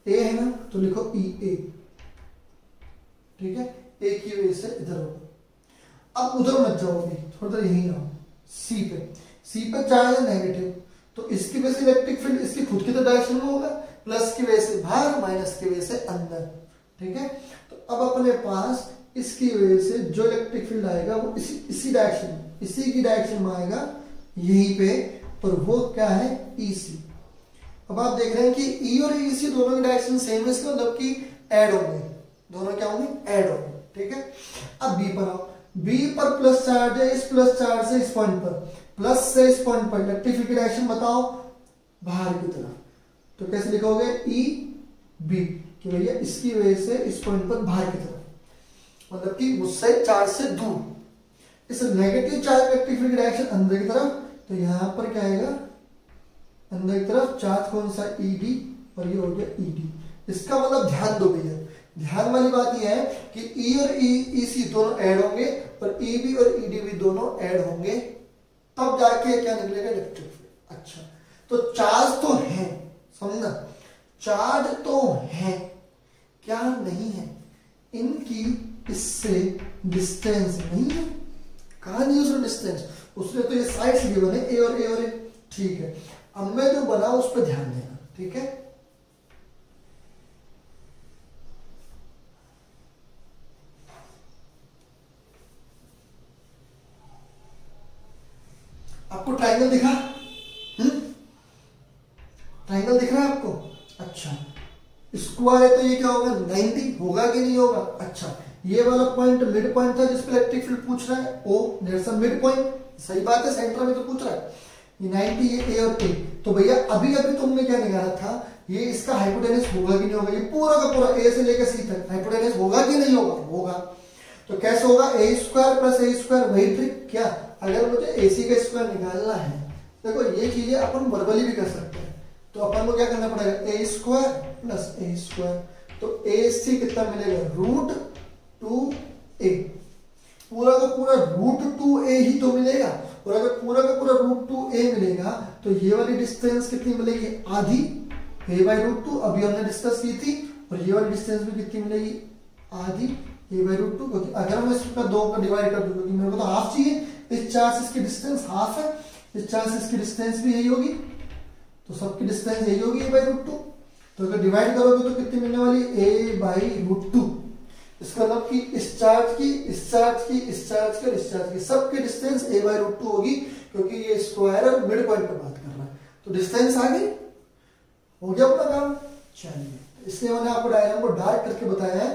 ए है ना, तो लिखो ई ए, ठीक है, ए की वजह से इधर होगा। अब उधर मत जाओगे, थोड़ा देर यहीं आओ, सी पे चार्ज है नेगेटिव, तो इसकी वजह से इलेक्ट्रिक फील्ड इसकी खुद की तो डायरेक्शन में होगा, प्लस की वजह से बाहर, माइनस की वजह से अंदर, ठीक है। तो अब अपने पास इसकी वजह से जो इलेक्ट्रिक फील्ड आएगा वो इसी डायरेक्शन, इसी की डायरेक्शन में आएगा, यहीं पे, और वो क्या है, ईसी। अब आप देख रहे हैं कि ई और ईसी दोनों की डायरेक्शन सेम है, इसका मतलब कि ऐड होंगे, दोनों क्या होंगे, ऐड होंगे, ठीक है। अब बी पर आओ, बी पर प्लस चार्ज है, इस प्लस चार्ज से इस पॉइंट पर, प्लस से इस पॉइंट पर इलेक्ट्रिक फील्ड की डायरेक्शन बताओ, बाहर की तरफ, तो कैसे लिखोगे, ई बी, कि भैया इसकी वजह से इस पॉइंट पर बाहर की तरफ, मतलब कि मुझसे चार्ज से दूर। इस नेगेटिव चार्ज इलेक्ट्रिक फील्ड की डायरेक्शन अंदर की तरफ, तो यहां पर क्या आएगा, अंदर की तरफ चार्ज कौन सा, ईडी, और ये हो गया ईडी। इसका मतलब ध्यान दो भैया, ध्यान वाली बात यह है कि ई और ईसी दोनों ऐड होंगे, और ईबी और ईडी भी दोनों ऐड होंगे, तब जाके क्या निकलेगा, इलेक्ट्रिक फील्ड। अच्छा, तो चार्ज तो है, समझना, चार्ज तो है, क्या नहीं है, इनकी इससे डिस्टेंस नहीं है। कहां नहीं उसमें डिस्टेंस, उसने तो ये साइड्स भी बने, ए और ए और ए, ठीक है। अब मैं जो बना उस पर ध्यान देना, ठीक है। आपको ट्रायंगल दिखा? ट्रायंगल दिख रहा है आपको? अच्छा, स्क्वायर है तो ये क्या होगा, 90 होगा कि नहीं होगा। अच्छा, ये वाला पॉइंट मिड पॉइंट था जिस पे इलेक्ट्रिक फील्ड पूछ रहा है, ओ दैट्स अ मिड पॉइंट, सही बात है, सेंटर में तो पूछ रहा है। ये 90, ये ए और ए, तो भैया अभी तुमने क्या निकाला था, ये इसका हाइपोटेनस होगा कि नहीं होगा, ये पूरा का पूरा ए से लेकर सी तक हाइपोटेनस होगा कि नहीं होगा, होगा। तो कैसे होगा, ए स्क्वायर प्लस ए स्क्वायर, वही ट्रिक। क्या, अगर मुझे एसी का स्क्वायर निकालना है, देखो ये चीजें अपन वर्बली भी कर सकते हैं, तो अपन को क्या करना पड़ेगा, ए स्क्वायर प्लस ए स्क्वायर, तो ए सी कितना मिलेगा, √2a, पूरा का पूरा √2a ही तो मिलेगा। और अगर पूरा का पूरा √2a मिलेगा तो ये वाली डिस्टेंस कितनी मिलेगी, आधी, a/√2 अभी हमने डिस्कस की थी, और ये वाली डिस्टेंस भी कितनी मिलेगी, आधी, a/√2, क्योंकि अगर मैं इसका 2 का डिवाइड कर दूं, क्योंकि मेरे को तो हाफ चाहिए, इस चार्ज से इसकी डिस्टेंस हाफ है, इस चार्ज से इसकी डिस्टेंस भी यही होगी, तो सबकी डिस्टेंस यही होगी a/√2। तो अगर डिवाइड करोगे तो कितनी मिलने वाली, a/√2। इसका मतलब कि इस चार्ज की, इस चार्ज की, इस चार्ज की और इस चार्ज की सबकी डिस्टेंस a/√2 होगी, क्योंकि ये स्क्वायर और मिड पॉइंट पर बात कर रहा है, तो डिस्टेंस आ गई, हो गया अपना काम। चलिए, इसलिए मैंने आपको डायग्राम को डार्क करके बताया है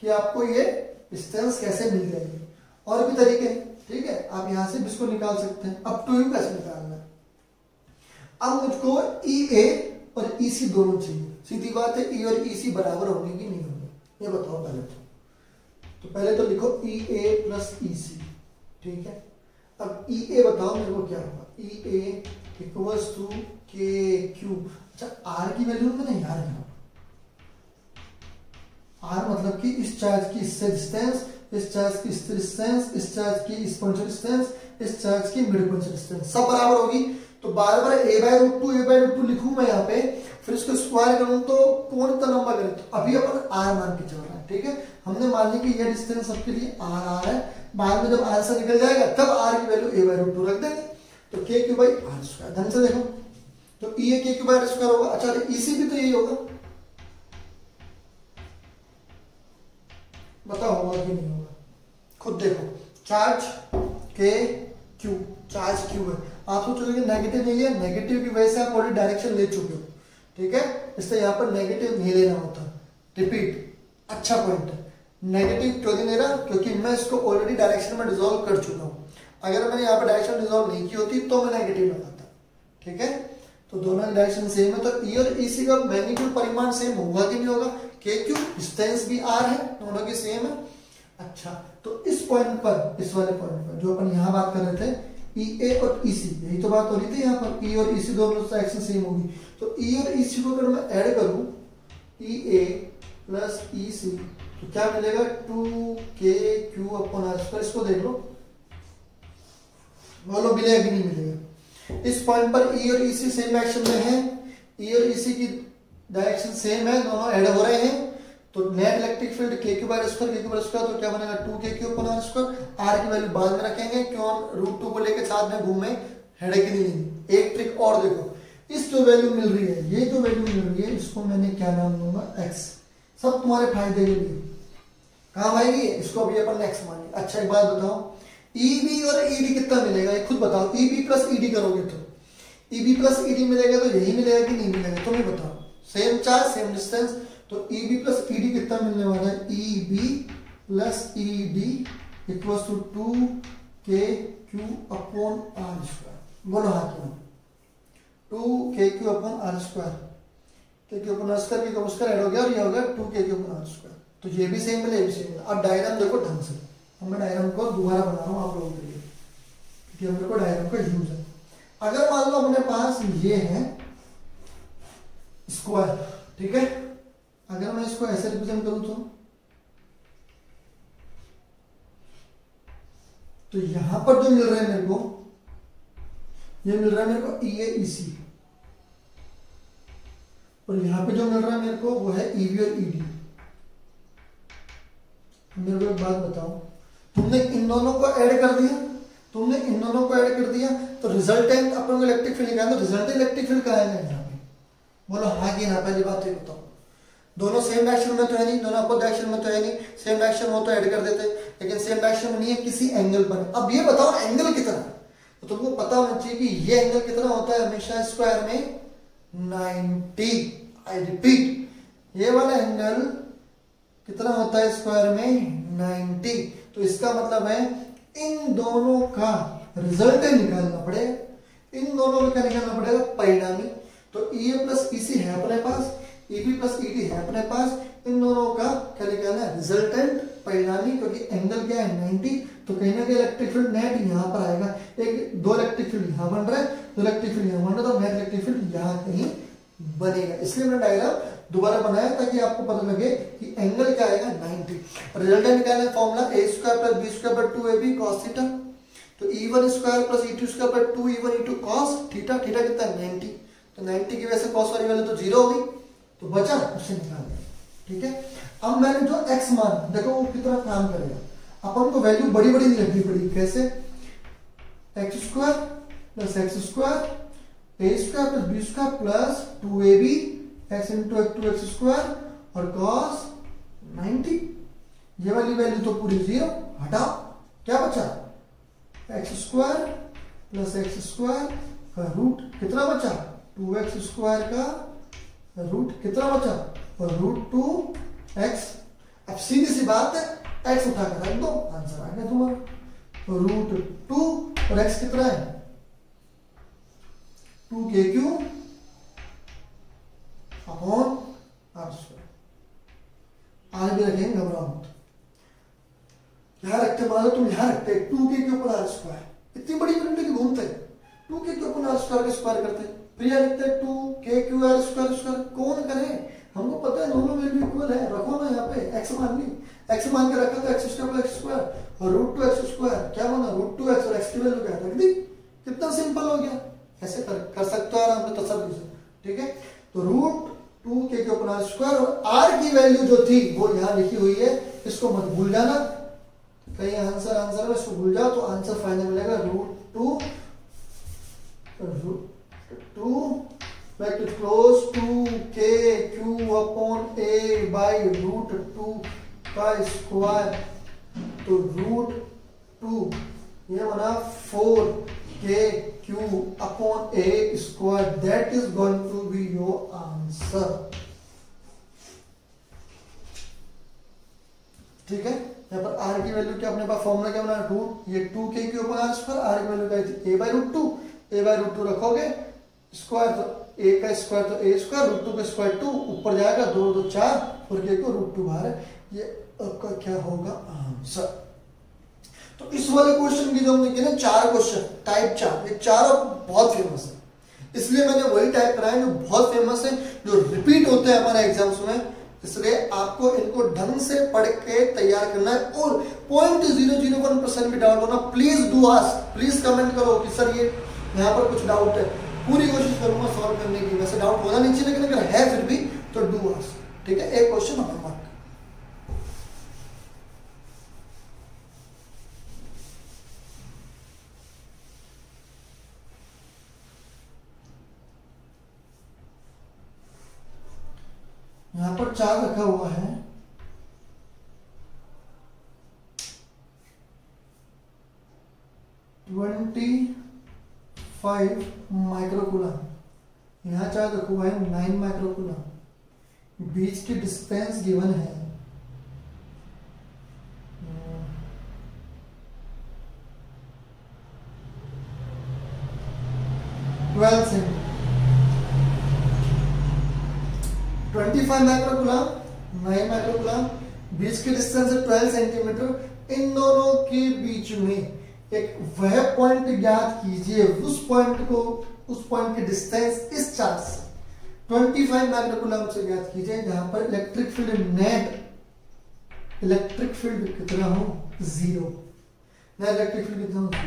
कि आपको ये डिस्टेंस कैसे मिल जाएगी। और भी तरीके हैं, ठीक है, आप यहां से भी इसको निकाल सकते हैं, अप टू यू कैसे निकालना है। अब मुझको ई ए और ई सी दोनों चाहिए। सीधी बात है, ई और ई सी बराबर होंगे कि नहीं होंगे, ये बताओ पहले तो पहले तो लिखो ई ए प्लस ई सी, ठीक है। अब ई ए बताओ मेरे को क्या होगा, ई ए इक्वल्स टू के क्यू। अच्छा आर की वैल्यू मैंने याद है, आर मतलब कि इस चार्ज की इससे डिस्टेंस, इस चार्ज की इससे डिस्टेंस, इस चार्ज की इस पोटेंशियल डिस्टेंस, इस चार्ज की मिड पोटेंशियल डिस्टेंस सब बराबर होगी। तो बार बार a/√2 लिखूं मैं यहाँ पे, फिर इसको स्क्वायर करूं तो कौन इतना लंबा करे, तो अभी अपन आर मान के चल रहे हैं, ठीक है। हमने मान ली कि ये डिस्टेंस सबके लिए आर है, बाद में जब आर से निकल जाएगा तब आर की वैल्यू a/√2 रख देंगे, तो के क्यू बाई आर स्क्वायर। ध्यान से देखो, तो ई ए के क्यू बाई आर स्क्वायर होगा। अच्छा ई सी भी तो यही होगा, बताओ होगा कि नहीं होगा, खुद देखो। चार्ज के क्यू, चार्ज क्यू है, आप सोचोगे कि नेगेटिव नहीं है, नेगेटिव की वजह से आप ऑलरेडी डायरेक्शन ले चुके हो, ठीक है, इसलिए यहाँ पर नेगेटिव नहीं लेना होता। रिपीट, अच्छा पॉइंट है, नेगेटिव क्यों नहीं ले रहा, क्योंकि मैं इसको ऑलरेडी डायरेक्शन में डिसॉल्व कर चुका हूँ। अगर मैंने यहाँ पर डायरेक्शन डिसॉल्व नहीं की होती तो मैं नेगेटिव लगाता, ठीक है। तो दोनों की डायरेक्शन सेम है, तो ई और ई सी का मैग्नीट्यूड परिमाण सेम होगा कि नहीं होगा, के क्यू डिस्टेंस भी आर है, दोनों की सेम है। अच्छा तो इस पॉइंट पर, इस वाले पॉइंट पर जो अपन यहाँ बात कर रहे थे, ई ए और ई सी, यही तो बात हो रही थी यहाँ पर, ई और ई सी दोनों डायरेक्शन सेम होगी। तो ई और ई सी को अगर मैं ऐड करूं, ई ए प्लस ई सी, तो क्या मिलेगा, 2k/r²। इसको देख लो, बोलो मिलेगा कि नहीं मिलेगा। इस पॉइंट पर ई और ई सी सेम डायरेक्शन में है, ई और ई सी की डायरेक्शन सेम है, दोनों ऐड हो रहे हैं, तो नेट इलेक्ट्रिक फील्ड k/r², तो क्या बनेगा 2k/r²। आर की वैल्यू बाद में रखेंगे, क्यों, √2 को लेकर साथ में घूमे, हेडेक नहीं लेंगे। एक ट्रिक और देखो, इस जो वैल्यू मिल रही है, ये जो वैल्यू मिल रही है, इसको मैंने क्या नाम दूंगा, x। सब तुम्हारे फायदे के लिए काम आएगी, इसको अभी अपन x मानेंगे। अच्छा एक बात बताओ, EB और ED कितना मिलेगा, ये खुद बताओ। EB प्लस ED करोगे तो EB प्लस ED मिलेगा, तो यही मिलेगा कि नहीं मिलेगा, तुम ही बताओ। सेम चार्ज सेम डिस्टेंस, तो EB प्लस ED कितना मिलने वाला है, EB plus ED equals to 2kq/r²। बोलो हाँ क्यों, 2kq/r², k/r² की स्क्वायर ऐड हो गया और ये हो गया 2kq/r²। तो ये भी सेम मिले, ये भी सेम मिले। अब डायग्राम देखो ढंग से, मैं डायग्राम को दोबारा बना रहा हूँ आप लोगों के लिए, क्योंकि हम लोग को डायग्राम का यूज है। अगर मान लो अपने पास ये है स्क्वायर, ठीक है, अगर मैं इसको ऐसे रिप्रेजेंट करूं तो यहां पर जो मिल रहा है मेरे को, ये मिल रहा है मेरे को ई ए ई सी, और यहां पे जो मिल रहा है मेरे को वो है ईवी और ईडी। मेरे को एक बात बताओ, तुमने इन दोनों को ऐड कर दिया, तो रिजल्टेंट अपन को इलेक्ट्रिक फील्ड निकालना, तो रिजल्टेंट इलेक्ट्रिक फील्ड कहाँ आएगा यहाँ पे, बोलो हाँ कि ना। पहली बात ये बताओ, दोनों सेम डायरेक्शन में तो है नहीं, दोनों अपोजिट डायरेक्शन में तो है नहीं, सेम डायरेक्शन हो तो ऐड कर देते, लेकिन सेम डायरेक्शन में नहीं है, किसी एंगल पर। अब ये बताओ एंगल कितना, तो तुमको पता होना चाहिए कि ये एंगल कितना होता है हमेशा स्क्वायर में 90। आई रिपीट, ये वाला एंगल कितना होता है स्क्वायर में 90। तो इसका मतलब है इन दोनों का रिजल्टेंट निकालना पड़ेगा, इन दोनों का क्या निकालना पड़ेगा, परिणामी। तो ई ए प्लस ई सी है अपने पास, EB प्लस ED है अपने पास, इन दोनों का क्या निकालना है, रिजल्टेंट परिणामी, क्योंकि एंगल क्या है 90। तो कहीं ना कहीं इलेक्ट्रिक फील्ड नेट यहाँ पर आएगा, एक दो इलेक्ट्रिक फील्ड यहाँ बन रहा है, दो इलेक्ट्रिक फील्ड यहाँ बन रहा है, तो नेट इलेक्ट्रिक फील्ड यहाँ कहीं बनेगा। इसलिए मैंने डायग्राम दोबारा बनाया ताकि आपको पता लगे कि एंगल क्या आएगा 90। रिजल्टेंट निकालने formula a² + b² + 2ab cos theta, तो e1² + e2² + 2e1 e2 cos theta, theta कितना है 90, तो 90 की वजह से cos वाली वैल्यू तो 0 हो गई, तो बचा उससे निकाल दिया, ठीक है। अब मैंने जो x मान, देखो वो कितना काम करेगा, अपन को वैल्यू बड़ी बड़ी नहीं रखनी पड़ी, कैसे, x² + x² a² + b² + 2ab x × 2x² और cos 90। ये वाली वैल्यू तो पूरी 0, हटाओ, क्या बचा, x² + x² का रूट कितना बचा, 2x² का रूट कितना बचा, और √2x। अब सीधी सी बात है, x उठा कर रख दो, आंसर आ गया तुम्हारा, √2 और x कितना है 2kq upon r square. Are भी रखेंगे, घबराओ मत, यहां रखते, मान लो तुम यहां रखते 2kq अपॉन r स्क्वायर, इतनी बड़ी यूनिट लेके घूमते 2kq अपॉन r स्क्वायर का स्क्वायर करते, फिर यहां लिखते 2kq r स्क्वायर स्क्वायर, कौन करे, हमको पता है दोनों वैल्यू इक्वल है, रखो ना यहाँ पे x मान ली, x मान के रखा तो x square plus x square और √2x स्क्वायर क्या बना, √2x और x की वैल्यू क्या रख दी, कितना सिंपल हो गया। ऐसे कर सकते हो आराम से तसल्ली से, ठीक है। तो √2kq अपॉन r स्क्वायर और r की वैल्यू जो थी वो यहाँ लिखी हुई है, इसको मत भूल जाना, कहीं आंसर में इसको भूल जाओ तो आंसर फाइनल मिलेगा √2 back to close 2kq upon a by √2 का स्क्वायर, तो √2 ये बना 4kq upon a square, that is going to be your answer, ठीक है। यहाँ पर r की वैल्यू क्या अपने पास फॉर्मूला क्या बना, ये 2kq upon r square, r की वैल्यू क्या थी a by √2, a by √2 रखोगे स्क्वायर तो a का स्क्वायर तो a स्क्वायर, √2 का स्क्वायर 2 ऊपर जाएगा, 2 2 4 और k को √2 बाहर है, ये आपका क्या होगा आंसर। तो इस वाले क्वेश्चन की जो हमने किया ना 4 क्वेश्चन टाइप 4, ये चारों बहुत फेमस है, इसलिए मैंने वही टाइप कराया जो बहुत फेमस है, जो रिपीट होते हैं हमारे एग्जाम्स में, इसलिए आपको इनको ढंग से पढ़ के तैयार करना है। और 0.001% भी डाउट होना please do ask, please comment करो कि सर ये यहाँ पर कुछ डाउट है, पूरी कोशिश करूंगा सॉल्व करने की, वैसे डाउट होना नहीं चाहिए लेकिन अगर है फिर भी तो डू आस्क, ठीक है। एक क्वेश्चन हमारे मार्क, यहां पर 4 रखा हुआ है, 25 माइक्रोकूलम, यहाँ चार्ज रखा हुआ है 9 माइक्रोकूलम, बीच की डिस्टेंस गिवन है 12 सेंटीमीटर, 25 माइक्रोकूलम 9 माइक्रोकूलम, बीच की डिस्टेंस है 12 सेंटीमीटर, इन दोनों के बीच में एक वह पॉइंट ज्ञात कीजिए, उस पॉइंट की डिस्टेंस इस चार्ज से 25 माइक्रोकूलम से ज्ञात कीजिए जहां पर electric field net electric field कितना हो 0, नेट इलेक्ट्रिक फील्ड कितना हो 0।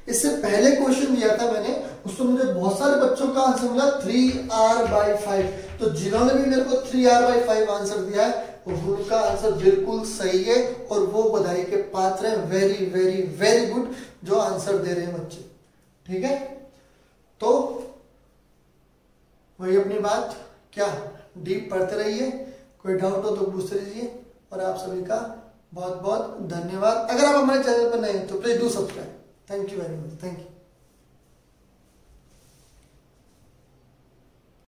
इससे पहले क्वेश्चन दिया था मैंने, उसमें मुझे बहुत सारे बच्चों का आंसर मिला 3r/5, तो जिन्होंने भी मेरे को 3r/5 आंसर दिया है उनका आंसर बिल्कुल सही है और वो बधाई के पात्र हैं, वेरी वेरी वेरी गुड जो आंसर दे रहे हैं बच्चे, ठीक है। तो वही अपनी बात, क्या डीप पढ़ते रहिए, कोई डाउट हो तो पूछते रहिए, और आप सभी का बहुत बहुत धन्यवाद। अगर आप हमारे चैनल पर नए हैं तो please do subscribe. Thank you very much, thank you.